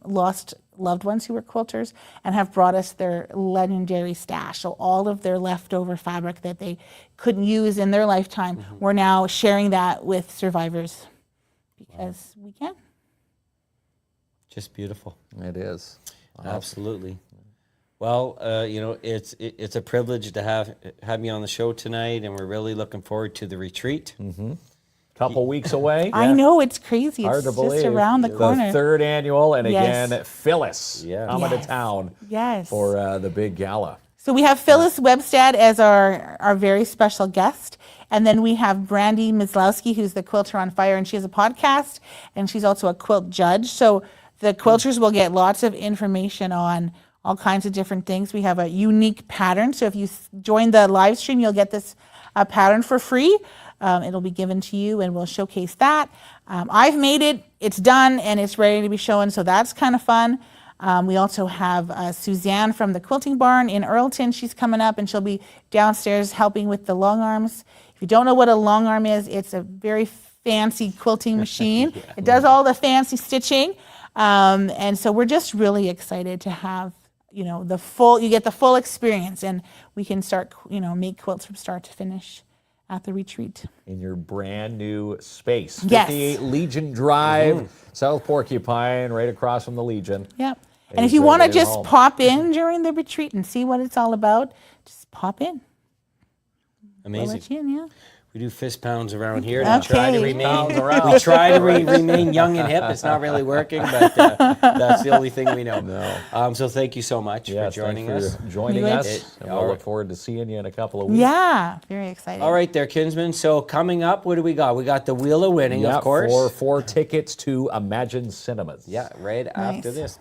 lost loved ones who were quilters and have brought us their legendary stash. So all of their leftover fabric that they couldn't use in their lifetime, we're now sharing that with survivors because we can. Just beautiful. It is. Absolutely. Well, it's a privilege to have you on the show tonight, and we're really looking forward to the retreat. Couple weeks away. I know, it's crazy. Hard It's to just believe. around the corner. The third annual, and Yes. again, Phyllis coming to Yes. town Yes. for the big gala. So we have Phyllis Webstad as our very special guest. And then we have Brandy Mislowski, who's the Quilter on Fire, and she has a podcast, and she's also a quilt judge. So the quilters will get lots of information on all kinds of different things. We have a unique pattern. So if you join the live stream, you'll get this pattern for free. It'll be given to you, and we'll showcase that. I've made it. It's done, and it's ready to be shown, so that's kind of fun. We also have Suzanne from the Quilting Barn in Earlton. She's coming up, and she'll be downstairs helping with the long arms. If you don't know what a long arm is, it's a very fancy quilting machine. It does all the fancy stitching. And so we're just really excited to have, you get the full experience, and we can start, make quilts from start to finish at the retreat. In your brand new space. Yes. 58 Legion Drive, South Porcupine, right across from the Legion. Yep. And if It's you want to right at just home. pop in during the retreat and see what it's all about, just pop in. We'll Amazing. let you in, yeah. We do fist pounds around here. To try to Okay. remain, we try to remain young and hip. It's not really working, but that's the only thing we know. No. So thank you so much for joining us. Joining You us. And we'll All look right. forward to seeing you in a couple of weeks. Yeah, very excited. All right there, Kinsman. So coming up, what do we got? We got the Wheel of Winning, Yeah, of course. for 4 tickets to Imagine Cinemas. Yeah, right after Nice. this.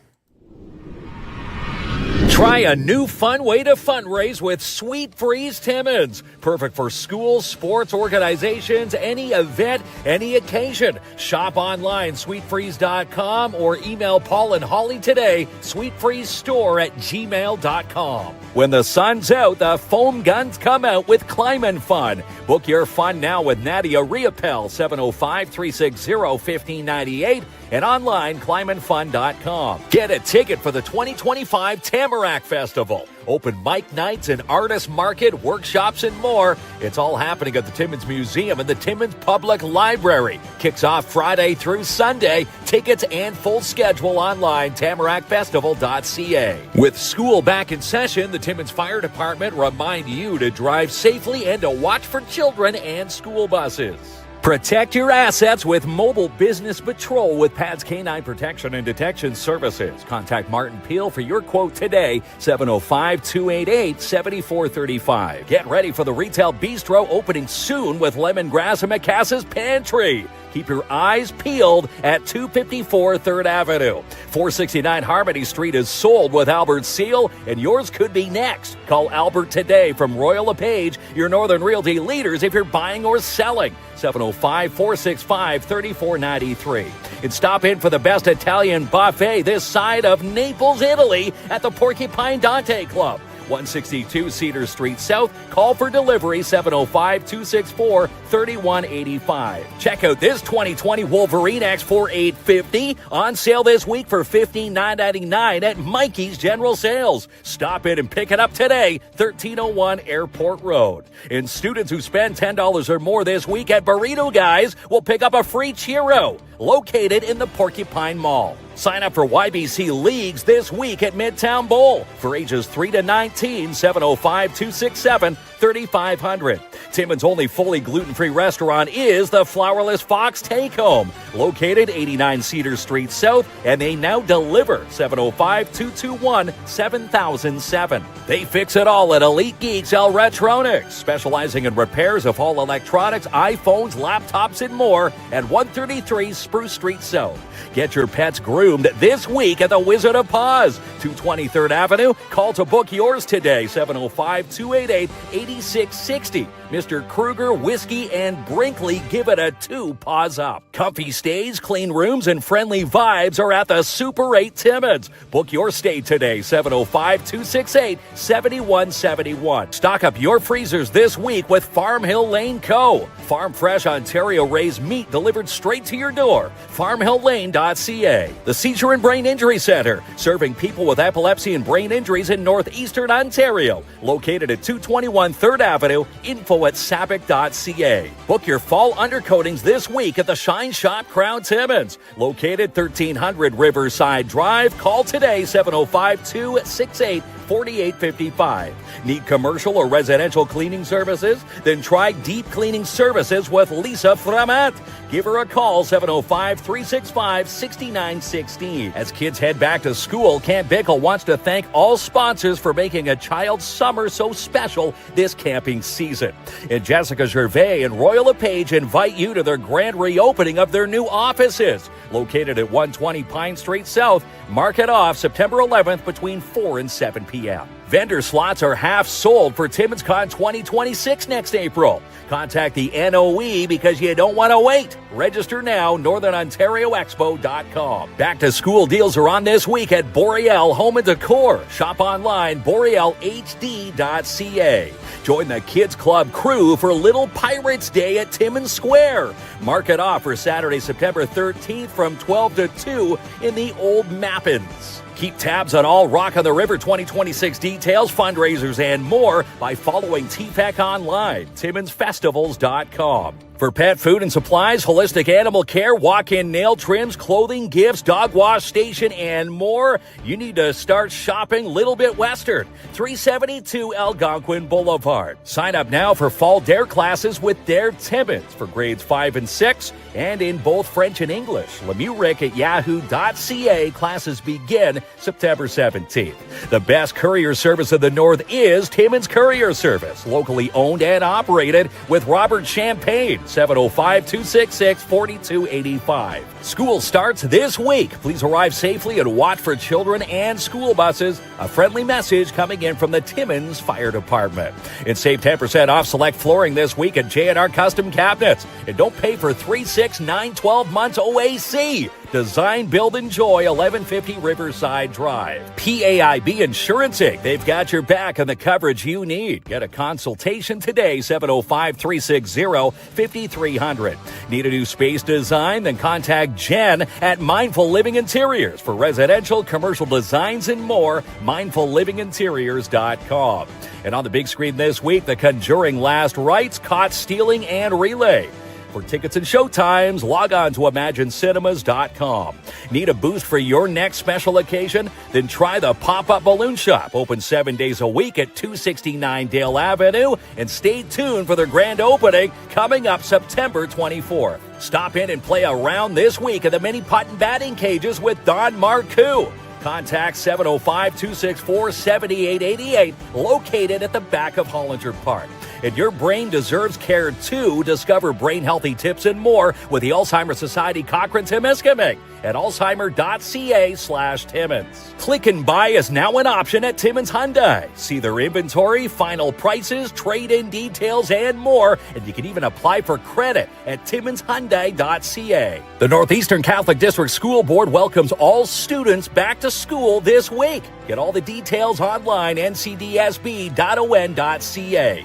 Try a new fun way to fundraise with Sweet Freeze Timmins. Perfect for schools, sports organizations, any event, any occasion. Shop online, sweetfreeze.com, or email Paul and Holly today, sweetfreezestore@gmail.com. When the sun's out, the foam guns come out with Climb Fun. Book your fun now with Nadia Riopel, 705-360-1598, and online, climbandfun.com. Get a ticket for the 2025 Tamarack Festival. Open mic nights and artist market, workshops, and more. It's all happening at the Timmins Museum and the Timmins Public Library. Kicks off Friday through Sunday. Tickets and full schedule online, tamarackfestival.ca. With school back in session, the Timmins Fire Department remind you to drive safely and to watch for children and school buses. Protect your assets with Mobile Business Patrol with PADS Canine Protection and Detection Services. Contact Martin Peel for your quote today, 705-288-7435. Get ready for the Retail Bistro opening soon with Lemongrass and Macassa's Pantry. Keep your eyes peeled at 254 3rd Avenue. 469 Harmony Street is sold with Albert Seal, and yours could be next. Call Albert today from Royal LePage, your Northern Realty leaders if you're buying or selling. 705-465-3493. And stop in for the best Italian buffet this side of Naples, Italy at the Porcupine Dante Club. 162 Cedar Street South. Call for delivery 705-264-3185. Check out this 2020 Wolverine X4 850 on sale this week for $15,999 at Mikey's General Sales. Stop in and pick it up today, 1301 Airport Road. And students who spend $10 or more this week at Burrito Guys will pick up a free Churro located in the Porcupine Mall. Sign up for YBC Leagues this week at Midtown Bowl. For ages 3 to 19, 705-267-3500. Timmins' only fully gluten-free restaurant is the Flourless Fox Take Home, located 89 Cedar Street South, and they now deliver 705-221-7007. They fix it all at Elite Geeks Electronics, specializing in repairs of all electronics, iPhones, laptops, and more at 133 Spruce Street South. Get your pets groomed this week at the Wizard of Paws, 220 3rd Avenue. Call to book yours today, 705-288-8660. Mr. Kruger, Whiskey, and Brinkley give it a 2 paws up. Comfy stays, clean rooms, and friendly vibes are at the Super 8 Timmins. Book your stay today, 705-268-7171. Stock up your freezers this week with Farm Hill Lane Co. Farm fresh Ontario raised meat delivered straight to your door. FarmHillLane.ca. The Seizure and Brain Injury Center, serving people with epilepsy and brain injuries in northeastern Ontario. Located at 221 3rd Avenue. Info at sabic.ca. Book your fall undercoatings this week at the Shine Shop Crown Timmins. Located 1300 Riverside Drive. Call today, 705-268-4855. Need commercial or residential cleaning services? Then try Deep Cleaning Services with Lisa Framant. Give her a call, 705-365-6916. As kids head back to school, Camp Bickle wants to thank all sponsors for making a child's summer so special this camping season. And Jessica Gervais and Royal LePage invite you to their grand reopening of their new offices. Located at 120 Pine Street South. Mark it off September 11th between 4 and 7 p.m. Vendor slots are half sold for Timmins Con 2026 next April. Contact the NOE because you don't want to wait. Register now, northernontarioexpo.com. Back to school deals are on this week at Boreal Home and Decor. Shop online, borealhd.ca. Join the Kids Club crew for Little Pirates Day at Timmins Square. Mark it off for Saturday, September 13th from 12 to 2 in the Old Mappins. Keep tabs on all Rock on the River 2026 details, fundraisers, and more by following TPEC online, TimminsFestivals.com. For pet food and supplies, holistic animal care, walk-in nail trims, clothing, gifts, dog wash station, and more, you need to start shopping Little Bit Western, 372 Algonquin Boulevard. Sign up now for fall DARE classes with DARE Timmins for grades 5 and 6 and in both French and English. Lemuric at yahoo.ca. Classes begin September 17th. The best courier service of the North is Timmins Courier Service, locally owned and operated with Robert Champagne. 705-266-4285. School starts this week. Please arrive safely and watch for children and school buses. A friendly message coming in from the Timmins Fire Department. And save 10% off select flooring this week at J&R Custom Cabinets. And don't pay for 3, 6, 9, 12 months OAC. Design, Build, Enjoy, 1150 Riverside Drive. PAIB Insurance Inc. They've got your back on the coverage you need. Get a consultation today, 705-360-5300. Need a new space design? Then contact Jen at Mindful Living Interiors for residential, commercial designs, and more. MindfulLivingInteriors.com. And on the big screen this week, The Conjuring Last Rites, Caught Stealing, and Relay. For tickets and showtimes, log on to ImagineCinemas.com. Need a boost for your next special occasion? Then try the Pop-Up Balloon Shop, open 7 days a week at 269 Dale Avenue, and stay tuned for their grand opening coming up September 24th. Stop in and play around this week at the mini putt and batting cages with Don Marcoux. Contact 705-264-7888, located at the back of Hollinger Park. And your brain deserves care too. Discover brain healthy tips and more with the Alzheimer's Society Cochrane-Temiskaming at alzheimer.ca/Timmins. Click and buy is now an option at Timmins Hyundai. See their inventory, final prices, trade-in details, and more. And you can even apply for credit at timminshyundai.ca. The Northeastern Catholic District School Board welcomes all students back to school this week. Get all the details online, ncdsb.on.ca.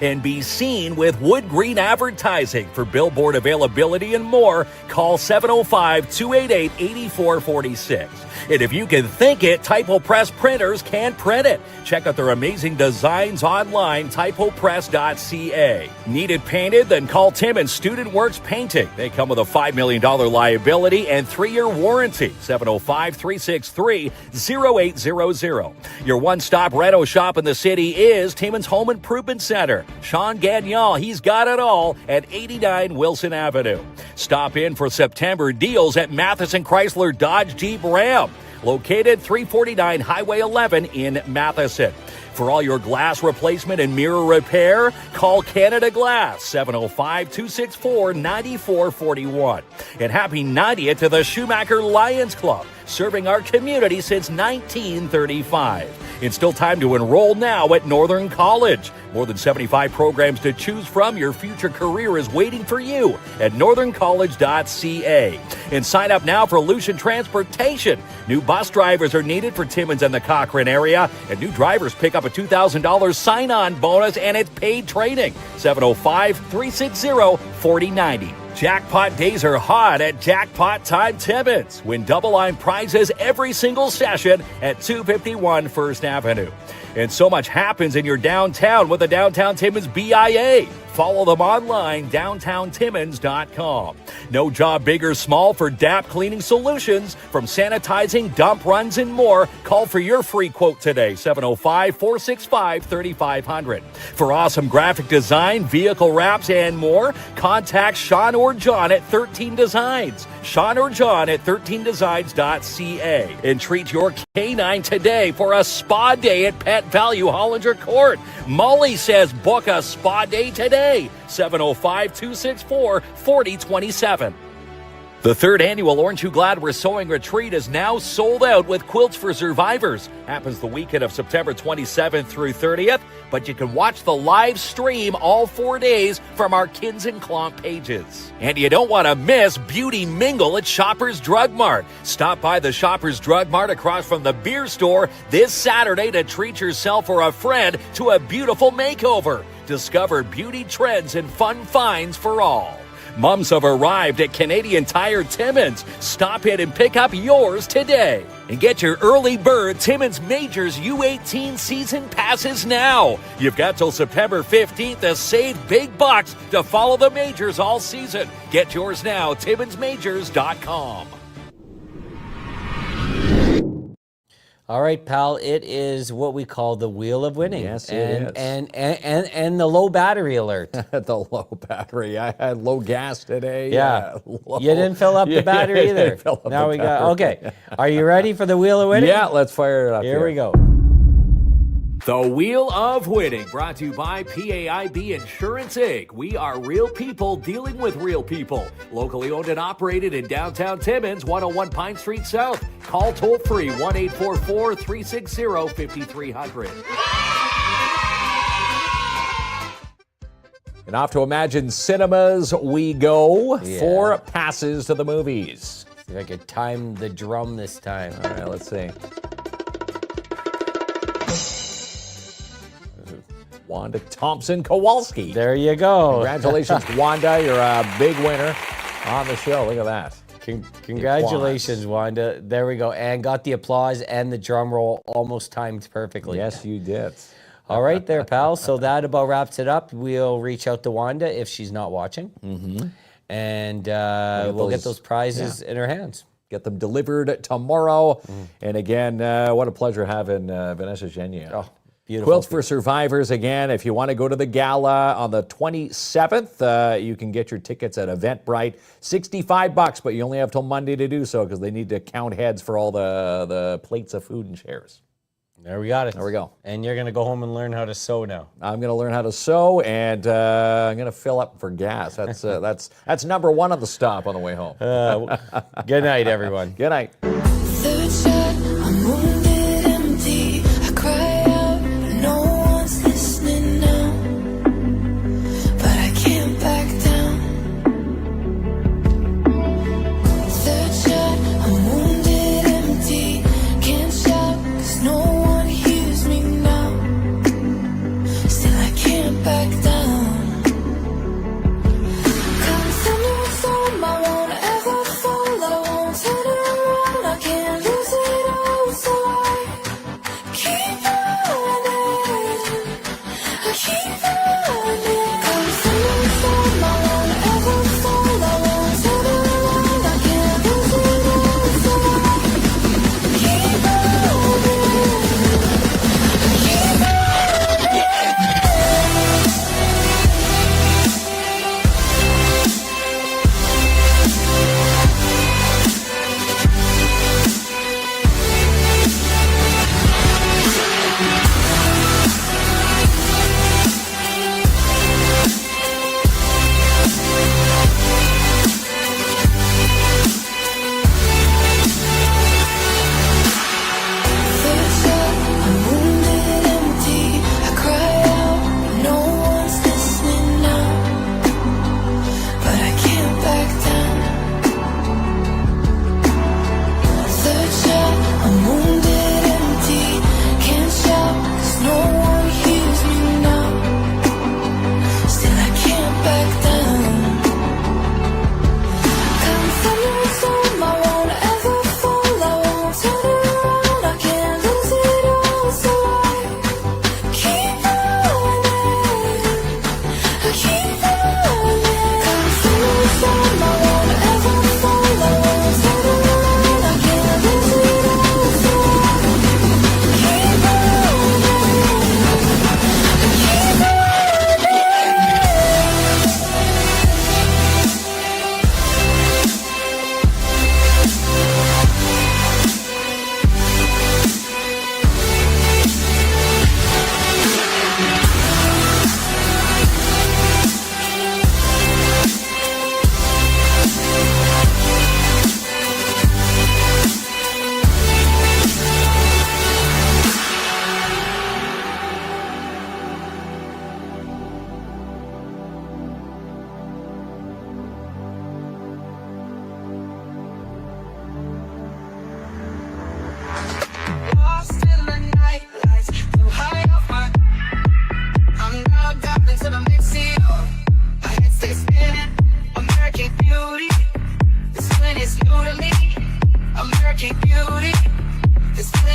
And be seen with Wood Green Advertising. For billboard availability and more, call 705-288-8446. And if you can think it, Typo Press printers can print it. Check out their amazing designs online, typopress.ca. Need it painted? Then call Tim and Student Works Painting. They come with a $5 million liability and 3-year warranty. 705-363-0800. Your one-stop reno shop in the city is Timmins Home Improvement Center. Sean Gagnon, he's got it all at 89 Wilson Avenue. Stop in for September deals at Matheson Chrysler Dodge Jeep Ram, located 349 Highway 11 in Matheson. For all your glass replacement and mirror repair, call Canada Glass, 705-264-9441. And happy 90th to the Schumacher Lions Club. serving our community since 1935. It's still time to enroll now at Northern College. More than 75 programs to choose from. Your future career is waiting for you at northerncollege.ca. And sign up now for Lucian Transportation. New bus drivers are needed for Timmins and the Cochrane area. And new drivers pick up a $2,000 sign-on bonus, and it's paid training. 705-360-4090. Jackpot days are hot at Jackpot Time Timmins. Win double-line prizes every single session at 251 First Avenue. And so much happens in your downtown with the Downtown Timmins BIA. Follow them online, downtowntimmins.com. No job big or small for DAP Cleaning Solutions. From sanitizing, dump runs, and more, call for your free quote today, 705-465-3500. For awesome graphic design, vehicle wraps, and more, contact Sean or John at 13 Designs. Sean or John at 13designs.ca. And treat your canine today for a spa day at Pet Value Hollinger Court. Molly says book a spa day today. 705-264-4027. The third annual Orange You Glad We're Sewing Retreat is now sold out with Quilts for Survivors. Happens the weekend of September 27th through 30th, but you can watch the live stream all 4 days from our KINZ and KLOMP pages. And you don't want to miss Beauty Mingle at Shoppers Drug Mart. Stop by the Shoppers Drug Mart across from the beer store this Saturday to treat yourself or a friend to a beautiful makeover. Discover beauty trends and fun finds for all. Mums have arrived at Canadian Tire Timmins. Stop in and pick up yours today. And get your early bird Timmins Majors U18 season passes now. You've got till September 15th to save big bucks to follow the majors all season. Get yours now, timminsmajors.com. All right, pal. It is what we call the Wheel of Winning. Yes, it is. And the low battery alert. The low battery. I had low gas today. Yeah. Low. You didn't fill up the battery either. Didn't fill up Now the we got. battery. Okay. Are you ready for the Wheel of Winning? Yeah, let's fire it up. Here we go. The Wheel of Winning, brought to you by PAIB Insurance Inc. We are real people dealing with real people. Locally owned and operated in downtown Timmins, 101 Pine Street South. Call toll free 1-844-360-5300. And off to Imagine Cinemas we go. Yeah. 4 passes to the movies. See if I could time the drum this time. All right, let's see. Wanda Thompson-Kowalski. There you go. Congratulations, Wanda. You're a big winner on the show. Look at that. Congratulations, Wanda. There we go. And got the applause and the drum roll almost timed perfectly. Yes, you did. All right there, pal. So that about wraps it up. We'll reach out to Wanda if she's not watching. Mm-hmm. And we'll get those prizes in her hands. Get them delivered tomorrow. And again, what a pleasure having Vanessa Genier. Oh, beautiful. Quilts for Survivors. Again, if you want to go to the gala on the 27th, you can get your tickets at Eventbrite. $65, but you only have till Monday to do so because they need to count heads for all the plates of food and chairs. There we got it. There we go. And you're going to go home and learn how to sew now. I'm going to learn how to sew, and I'm going to fill up for gas. That's number one on the stop on the way home. Good night, everyone. Good night. Third shot, I'm wounded, empty. I cry out, but no one's listening now. But I can't back down. Third shot, I'm wounded, empty. Can't shout, 'cause no one hears me now. Still I can't back down. Come from your phone, I won't ever fall. I won't turn around. I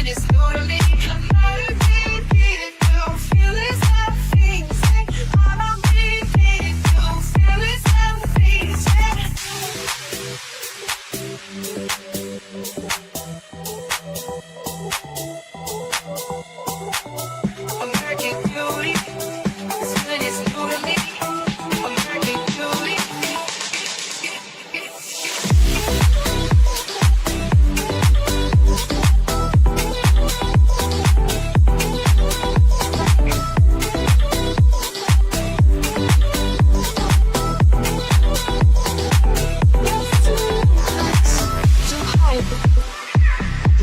when it's totally. I'm not repeating, don't feel it's nothing. I'm not repeating, don't feel it's nothing. American Beauty, it's when it's totally. American Beauty. Too high,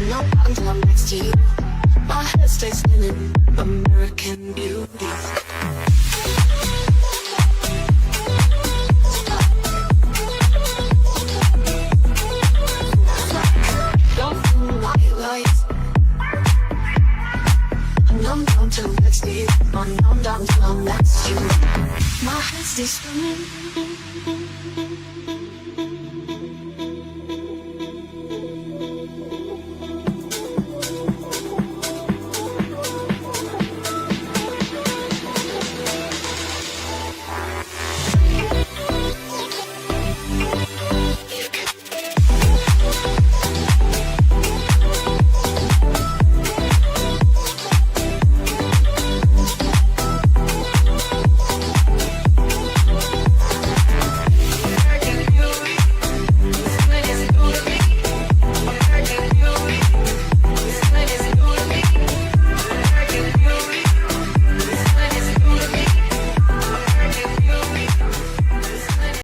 no until I'm next to you. My head stays spinning. American Beauty. Don't fool white lights. I'm numb down till next to you. I'm numb down till I'm next to you. My head stays spinning.